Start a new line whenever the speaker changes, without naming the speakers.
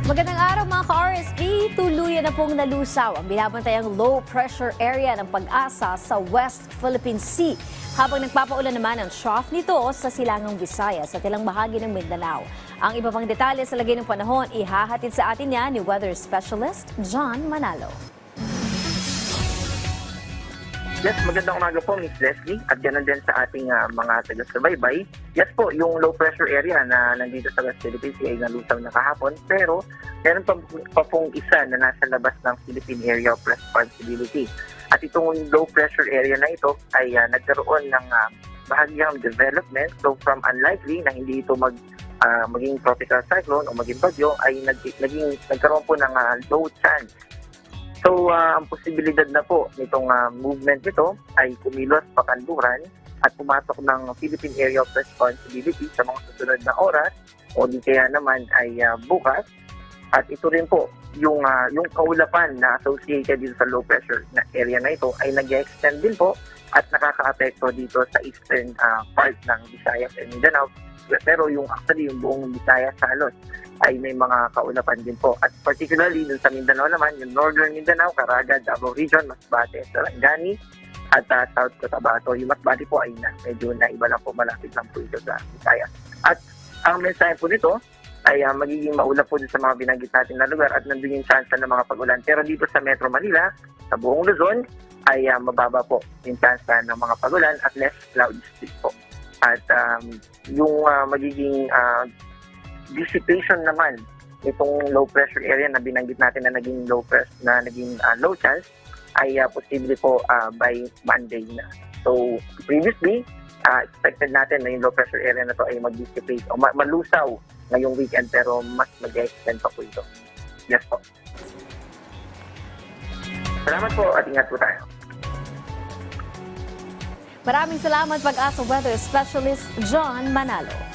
Magandang araw mga ka-RSP, tuluyan na pong nalusaw ang binabantayang low pressure area ng Pag-asa sa West Philippine Sea. Habang nagpapaulan naman ang trough nito sa silangang Visayas at ilang bahagi ng Mindanao. Ang iba pang detalye sa lagay ng panahon, ihahatid sa atin yan ni weather specialist John Manalo.
Yes, magandang umaga po, Ms. Leslie, at ganoon din sa ating mga taga-subaybay. Yes po, yung low pressure area na nandito sa West Philippine Sea ay nalusaw na kahapon, pero meron pa pong isa na nasa labas ng Philippine Area of Responsibility. At itong low pressure area na ito ay nagkaroon ng bahagyang development. So from unlikely na hindi ito maging tropical cyclone o maging bagyo, ay nagkaroon po ng low chance. So, ang posibilidad na po nitong movement nito ay kumilos pakanluran at pumasok ng Philippine Area of Responsibility sa mga susunod na oras o di kaya naman ay bukas. At ito rin po, yung kaulapan na associated dito sa low pressure na area na ito ay nag-extend din po at nakaka-apekto dito sa eastern part ng Visayas and Mindanao. Pero yung buong Visayas halos ay may mga kaulapan din po. At particularly dun sa Mindanao naman, yung northern Mindanao, Caraga, Davao Region, Masbate, Sarangani, at South Cotabato. Yung Masbate po ay medyo naiba lang po, malapit lang po ito sa Visayas. At ang mensahe po nito ay magiging maulap po din sa mga binanggit natin na lugar at nandun yung chance ng mga pag-ulan. Pero dito sa Metro Manila, sa buong Luzon, ay mababa po yung chance ng mga pag-ulan at less cloudy streak po. At yung magiging dissipation naman itong low pressure area na binanggit natin na naging low chance ay posible po by Monday na. So previously expected natin na yung low pressure area na to ay mag-dissipate o malusaw ngayong weekend, pero mas mag-extend pa po ito. Yes po. Salamat po at ingat po tayo.
Maraming salamat Pag-asa weather specialist John Manalo.